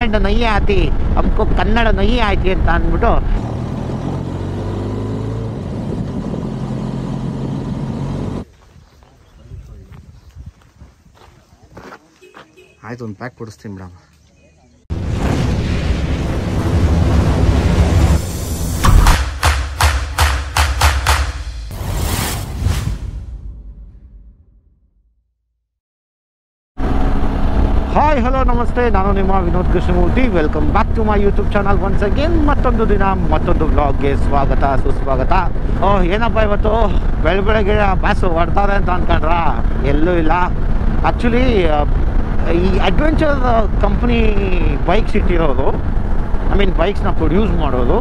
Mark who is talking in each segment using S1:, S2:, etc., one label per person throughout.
S1: ಕನ್ನಡ ನೈ ಆತಿ हमको ಕನ್ನಡ ನೈ ಆಯ್ತಿ ಅಂತ ಅಂದ್ಬಿಟ್ಟು
S2: ಆಯ್ತು ಒಂದು ಪ್ಯಾಕ್ ಕೊಡಿಸ್ತೀನಿ ಮೇಡಮ್.
S1: ಹಾಯ್ ಹಲೋ ನಮಸ್ತೆ, ನಾನು ನಿಮ್ಮ Vinod Krishnamurthy. Welcome back to my YouTube channel once again. ಮತ್ತೊಂದು ದಿನ ಮತ್ತೊಂದು ವ್ಲಾಗ್ಗೆ ಸ್ವಾಗತ ಸುಸ್ವಾಗತ. ಏನಪ್ಪ ಇವತ್ತು ಬೆಳಗ್ಗೆ ಬಸ್ ಹೊಡ್ತಾರೆ ಅಂತ ಅಂದ್ಕೊಂಡ್ರ? ಎಲ್ಲೂ ಇಲ್ಲ. ಆ್ಯಕ್ಚುಲಿ ಈ ಅಡ್ವೆಂಚರ್ ಕಂಪ್ನಿ ಬೈಕ್ಸ್ ಇಟ್ಟಿರೋರು, ಐ ಮೀನ್ ಬೈಕ್ಸ್ನ ಪ್ರೊಡ್ಯೂಸ್ ಮಾಡೋದು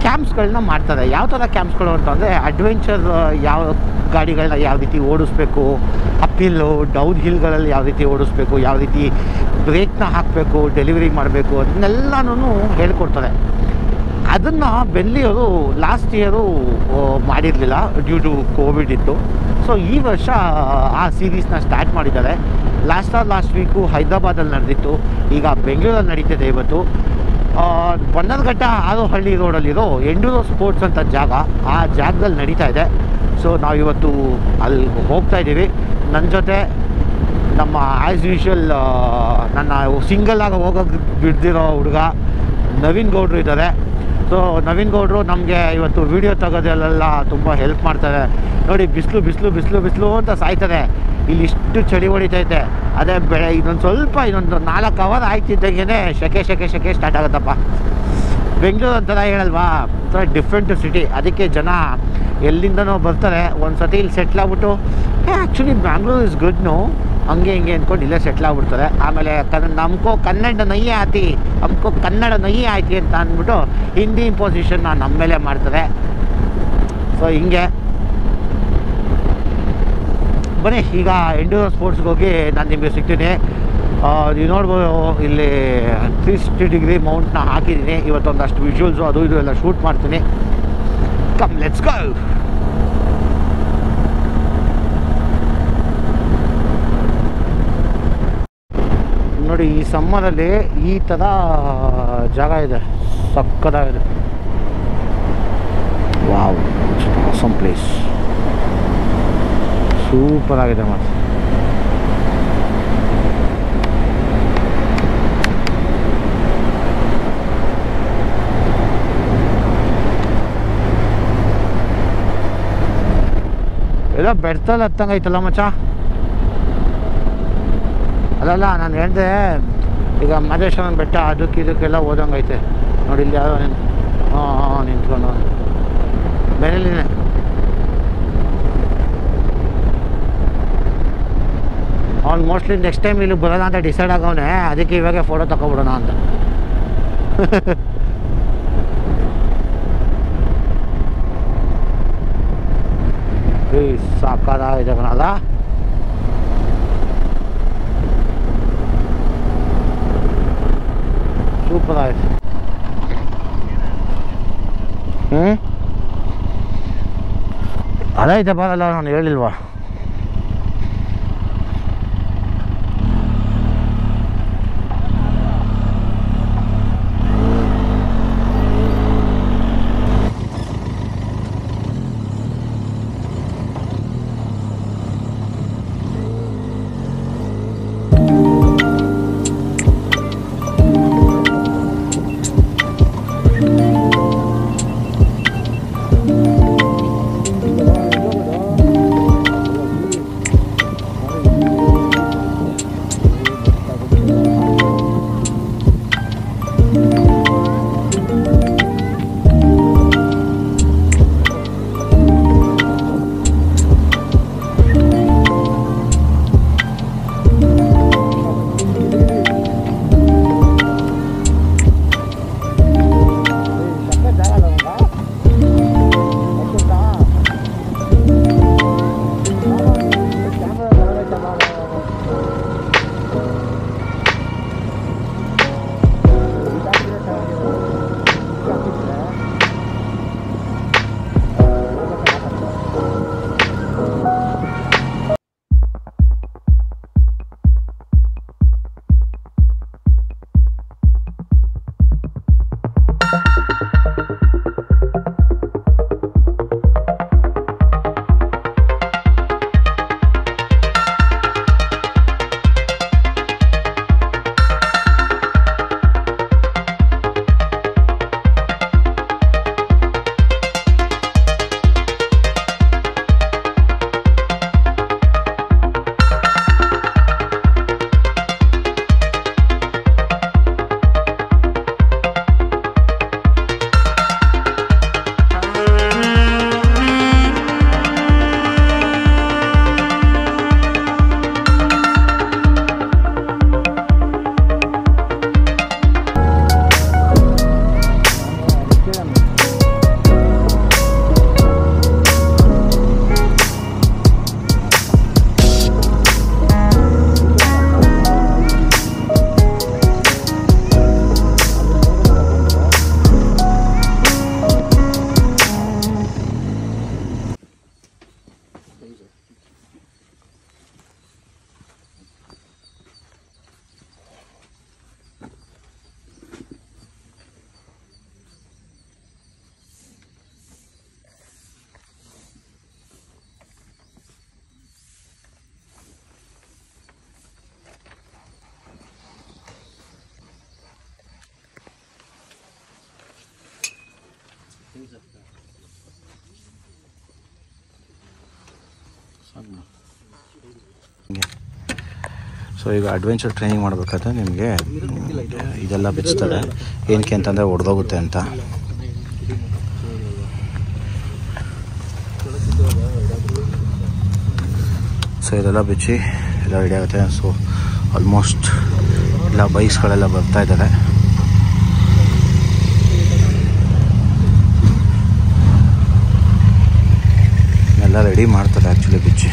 S1: ಕ್ಯಾಂಪ್ಸ್ಗಳನ್ನ ಮಾಡ್ತಾರೆ. ಯಾವ ಥರ ಕ್ಯಾಂಪ್ಸ್ಗಳು ಅಂತಂದರೆ ಅಡ್ವೆಂಚರ್ ಯಾವ ಗಾಡಿಗಳನ್ನ ಯಾವ ರೀತಿ ಓಡಿಸ್ಬೇಕು, ಅಪ್ಹಿಲ್ಲು ಡೌನ್ ಹಿಲ್ಗಳಲ್ಲಿ ಯಾವ ರೀತಿ ಓಡಿಸ್ಬೇಕು, ಯಾವ ರೀತಿ ಬ್ರೇಕ್ನ ಹಾಕಬೇಕು, ಡೆಲಿವರಿ ಮಾಡಬೇಕು ಅದನ್ನೆಲ್ಲನೂ ಹೇಳ್ಕೊಡ್ತಾರೆ. ಅದನ್ನು ಬೆಲ್ಲಿಯವರು ಲಾಸ್ಟ್ ಇಯರು ಮಾಡಿರಲಿಲ್ಲ, ಡ್ಯೂ ಟು ಕೋವಿಡ್ ಇತ್ತು. ಸೊ ಈ ವರ್ಷ ಆ ಸೀರೀಸ್ನ ಸ್ಟಾರ್ಟ್ ಮಾಡಿದ್ದಾರೆ. ಲಾಸ್ಟ್ ವೀಕು ಹೈದ್ರಾಬಾದಲ್ಲಿ ನಡೆದಿತ್ತು, ಈಗ ಬೆಂಗಳೂರಲ್ಲಿ ನಡೀತಿದೆ. ಇವತ್ತು ಬನ್ನರ್ಘಟ್ಟ ಆರೋಹಳ್ಳಿ ರೋಡಲ್ಲಿರೋ ಎಂಡೂರೋ ಸ್ಪೋರ್ಟ್ಸ್ ಅಂತ ಜಾಗ, ಆ ಜಾಗದಲ್ಲಿ ನಡೀತಾ ಇದೆ. ಸೊ ನಾವಿವತ್ತು ಅಲ್ಲಿ ಹೋಗ್ತಾ ಇದ್ದೀವಿ. ನನ್ನ ಜೊತೆ ನಮ್ಮ ಆ್ಯಸ್ ಯೂಶ್ವಲ್ ನನ್ನ ಸಿಂಗಲ್ಲಾಗಿ ಹೋಗೋಕ್ಕೆ ಬಿಡ್ದಿರೋ ಹುಡುಗ ನವೀನ್ ಗೌಡ್ರು ಇದ್ದಾರೆ. ಸೊ ನವೀನ್ ಗೌಡ್ರು ನಮಗೆ ಇವತ್ತು ವೀಡಿಯೋ ತೆಗೋದಲ್ಲೆಲ್ಲ ತುಂಬ ಹೆಲ್ಪ್ ಮಾಡ್ತಾರೆ. ನೋಡಿ, ಬಿಸಿಲು ಅಂತ ಸಾಯ್ತಾರೆ. ಇಲ್ಲಿ ಇಷ್ಟು ಚಳಿ ಹೊಡಿತೈತೆ. ಅದೇ ಇನ್ನೊಂದು 4 ಅವರ್ ಆಯ್ತಿದ್ದಂಗೆ ಶೆಕೆ ಸ್ಟಾರ್ಟ್ ಆಗುತ್ತಪ್ಪ. ಬೆಂಗಳೂರು ಅಂತರ ಹೇಳಲ್ವಾ, ಒಂಥರ ಡಿಫ್ರೆಂಟ್ ಸಿಟಿ. ಅದಕ್ಕೆ ಜನ ಎಲ್ಲಿಂದನೋ ಬರ್ತಾರೆ, ಒಂದು ಸತಿ ಇಲ್ಲಿ ಸೆಟ್ಲ್ ಆಗ್ಬಿಟ್ಟು ಆ್ಯಕ್ಚುಲಿ ಬ್ಯಾಂಗ್ಳೂರ್ ಇಸ್ ಗುಡ್ನು ಹಂಗೆ ಹಿಂಗೆ ಅಂದ್ಕೊಂಡು ಇಲ್ಲೇ ಸೆಟ್ಲ್ ಆಗ್ಬಿಡ್ತಾರೆ. ಆಮೇಲೆ ನಮ್ಕೋ ಕನ್ನಡ ನೈ ಆತಿ हमको ಕನ್ನಡ ನೈ ಆಯ್ತಿ ಅಂತ ಅಂದ್ಬಿಟ್ಟು ಹಿಂದಿ ಇಂಪೋಸಿಷನ್ನ ನಮ್ಮ ಮೇಲೆ ಮಾಡ್ತಾರೆ. ಸೊ ಹಿಂಗೆ ಬನ್ನಿ, ಈಗ ಎಂಡೂರೋ ಸ್ಪೋರ್ಟ್ಸ್ಗೆ ಹೋಗಿ ನಾನು ನಿಮಗೆ ಸಿಗ್ತೀನಿ. ನೀವು ನೋಡ್ಬೋದು, ಇಲ್ಲಿ 360 ಡಿಗ್ರಿ ಮೌಂಟ್ನ ಹಾಕಿದ್ದೀನಿ. ಇವತ್ತೊಂದಷ್ಟು ವಿಜುವಲ್ಸು ಅದು ಇದು ಎಲ್ಲ ಶೂಟ್ ಮಾಡ್ತೀನಿ. Come let's go. ನೋಡಿ, ಈ ಸಮ್ಮರಲ್ಲಿ ಈ ಥರ ಜಾಗ ಇದೆ, ಸಕ್ಕತ್ತಾಗಿದೆ. ವಾವ್, ಆಸಮ್ ಪ್ಲೇಸ್, ಸೂಪರ್ ಆಗಿದೆ ಮಾತ್ರ. ಎಲ್ಲ ಬೆಡ್ತಲ್ಲಿ ಹತ್ತಂಗೈತಲ್ಲ ಮಚ್ಚ. ಅಲ್ಲಲ್ಲ, ನಾನು ಹೇಳಿದೆ ಈಗ ಮಹದೇಶ್ವರನ ಬೆಟ್ಟ ಇದಕ್ಕೆಲ್ಲ ಓದಂಗೈತೆ. ನೋಡಿ, ಇಲ್ಲಿ ಯಾರೋ ನಿಂತ್ಕೊಂಡು ಬೆನ್ನೆಲ್ಲಿನೇ. ಅವ್ನು ಮೋಸ್ಟ್ಲಿ ನೆಕ್ಸ್ಟ್ ಟೈಮ್ ಇಲ್ಲಿ ಬರೋಣ ಅಂತ ಡಿಸೈಡ್ ಆಗವನೆ. ಅದಕ್ಕೆ ಇವಾಗೆ ಫೋಟೋ ತಗೊಬಿಡೋಣ ಅಂತ. ಸಾಕಾಗಿದೆ ಕಣಲ್ಲ. ಸೂಪರ್ ಆಯ್ತು. ಅದೈತೆ ಬರಲ್ಲ, ನಾನು ಹೇಳಿಲ್ವಾ.
S2: ಸೊ ಈಗ ಅಡ್ವೆಂಚರ್ ಟ್ರೈನಿಂಗ್ ಮಾಡಬೇಕಾದ್ರೆ ನಿಮಗೆ ಇದೆಲ್ಲ ಬಿಚ್ತಾರೆ, ಏನಕ್ಕೆ ಅಂತಂದರೆ ಒಡೆದೋಗುತ್ತೆ ಅಂತ. ಸೊ ಇದೆಲ್ಲ ಬಿಚ್ಚಿ ಎಲ್ಲ ರೆಡಿ ಆಗುತ್ತೆ. ಸೊ ಆಲ್ಮೋಸ್ಟ್ ಎಲ್ಲ ಬೈಕ್ಸ್ಗಳೆಲ್ಲ ಬರ್ತಾ ಇದ್ದಾರೆ. ಎಲ್ಲ ರೆಡಿ ಮಾಡ್ತಾರೆ ಆ್ಯಕ್ಚುಲಿ ಬಿಚ್ಚಿ.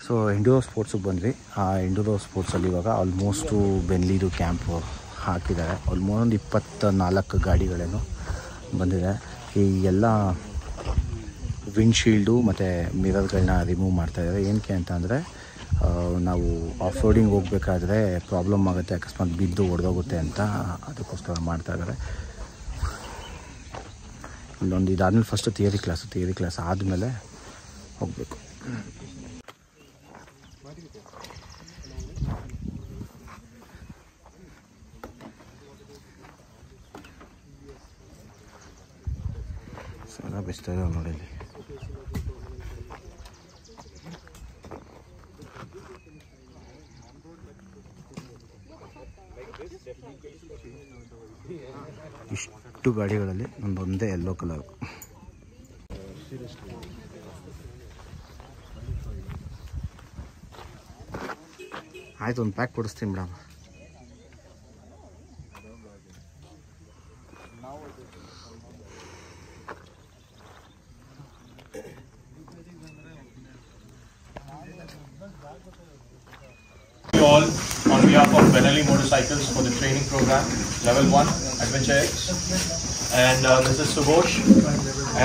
S2: ಸೊ ಎಂಡ್ಯೂರೋ ಸ್ಪೋರ್ಟ್ಸಿಗೆ ಬಂದ್ವಿ. ಆ ಎಂಡ್ಯೂರೋ ಸ್ಪೋರ್ಟ್ಸಲ್ಲಿ ಇವಾಗ ಆಲ್ಮೋಸ್ಟು ಬೆನ್ಲಿದು ಕ್ಯಾಂಪು ಹಾಕಿದ್ದಾರೆ. ಆಲ್ಮೋಸ್ಟ್ 24 ಗಾಡಿಗಳೇನು ಬಂದಿದೆ. ಈ ಎಲ್ಲ ವಿಂಡ್ಶೀಲ್ಡು ಮತ್ತು ಮಿರರ್ಗಳನ್ನ ರಿಮೂವ್ ಮಾಡ್ತಾಯಿದ್ದಾರೆ. ಏನಕ್ಕೆ ಅಂತ ಅಂದರೆ ನಾವು ಆಫ್ ರೋಡಿಂಗ್ ಹೋಗಬೇಕಾದ್ರೆ ಪ್ರಾಬ್ಲಮ್ ಆಗುತ್ತೆ, ಅಕಸ್ಮಾತ್ ಬಿದ್ದು ಒಡೆದೋಗುತ್ತೆ ಅಂತ, ಅದಕ್ಕೋಸ್ಕರ ಮಾಡ್ತಾಯಿದ್ದಾರೆ. ಇಲ್ಲೊಂದು ಇದಾದಮೇಲೆ ಫಸ್ಟು ಥಿಯರಿ ಕ್ಲಾಸ್ ಆದಮೇಲೆ ಹೋಗಬೇಕು. ಸಲ ಬೆಸ್ತಾ ಇದ್ದಾವೆ ನೋಡಿ ಇಲ್ಲಿ. ಇಷ್ಟು ಗಾಡಿಗಳಲ್ಲಿ ಒಂದೊಂದೇ ಯೆಲ್ಲೋ ಕಲರ್. ಆಯ್ತು, ಒಂದು ಪ್ಯಾಕ್ ಕೊಡಿಸ್ತೀನಿ madam.
S3: All on behalf of Benelli Motorcycles for the training program level 1 Adventure X, and this is Subhosh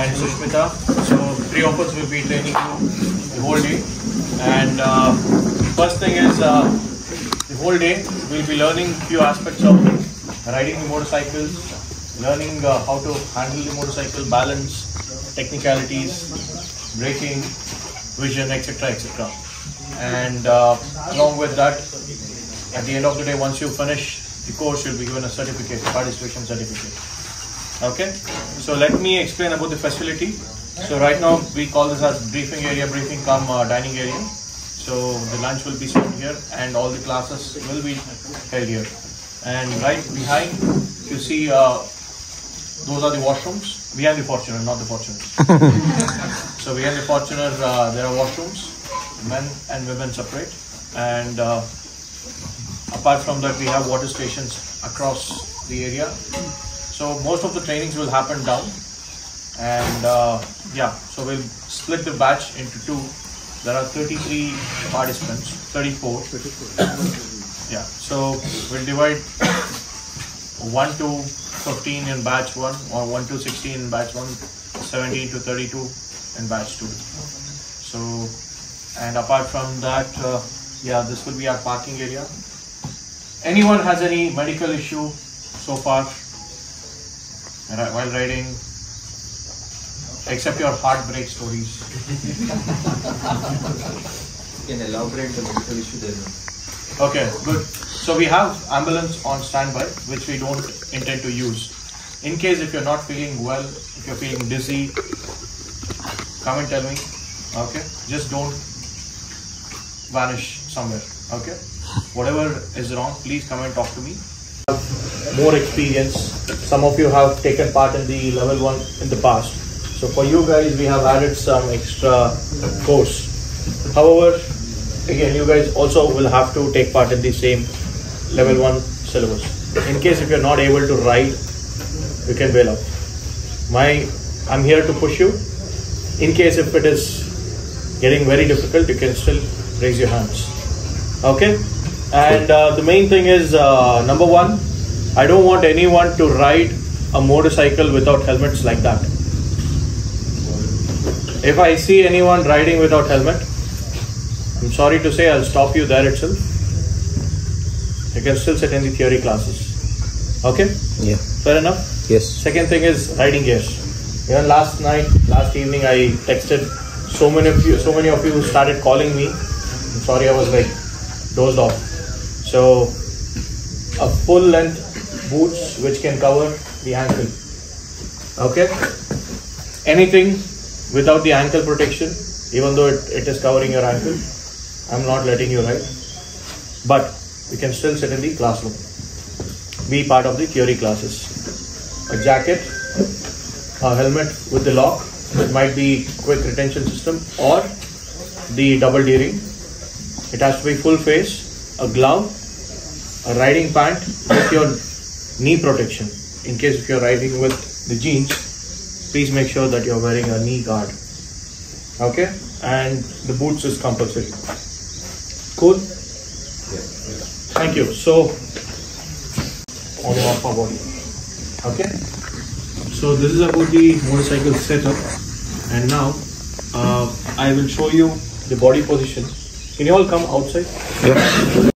S3: and Sushmita. So 3 of us will be training you the whole day, and first thing is the whole day we'll be learning few aspects of riding the motorcycles, learning how to handle the motorcycle, balance, technicalities, braking, vision, etc. etc. And along with that, at the end of the day, once you finish the course, you'll be given a certificate, participation certificate. Okay, so let me explain about the facility. So right now we call this as briefing area, briefing cum dining area. So the lunch will be served here and all the classes will be held here. And right behind you see those are the washrooms. Behind the Fortuner, not the Fortuner. So behind the Fortuner there are washrooms, men and women separate, and apart from that we have water stations across the area. So most of the trainings will happen down, and yeah, so we'll split the batch into 2. There are 33 participants, 34. Yeah, so we'll divide 1 to 15 in batch 1, or 1 to 16 in batch 1, 17 to 32 in batch 2. So, and apart from that, yeah, this will be our parking area. Anyone has any medical issue so far while riding, except your heartbreak stories?
S4: You can elaborate the medical issue there.
S3: Okay, good. So we have ambulance on standby, which we don't intend to use. In case if you're not feeling well, if you're feeling dizzy, come and tell me. Okay, just don't vanish somewhere. Okay, whatever is wrong, please come and talk to me. More experience. Some of you have taken part in the level 1 in the past. So for you guys, we have added some extra course. However, again, you guys also will have to take part in the same level 1 syllabus. In case if you're not able to ride, you can bail out. I'm here to push you. In case if it is getting very difficult, you can still raise your hands. Okay? And the main thing is, number 1, I don't want anyone to ride a motorcycle without helmets like that. If I see anyone riding without helmet, I'm sorry to say I'll stop you there itself. You can still sit in the theory classes. Okay?
S2: Yeah.
S3: Fair enough?
S2: Yes.
S3: Second thing is riding gears. Even last evening I texted so many of you started calling me. I'm sorry, I was like dozed off. So a full length boots which can cover the ankle. Okay? Anything without the ankle protection, even though it is covering your ankle, I'm not letting you ride. But you can still sit in the classroom. Be part of the theory classes. A jacket, a helmet with the lock, it might be quick retention system or the double D-ring. It has to be full face, a glove, a riding pant with your knee protection. In case if you're riding with the jeans, please make sure that you're wearing a knee guard. Okay? And the boots is compulsory. Cool? Thank you. So, on your upper body. Okay? So this is about the motorcycle setup. And now, I will show you the body position. Can you all come outside?
S1: Yeah.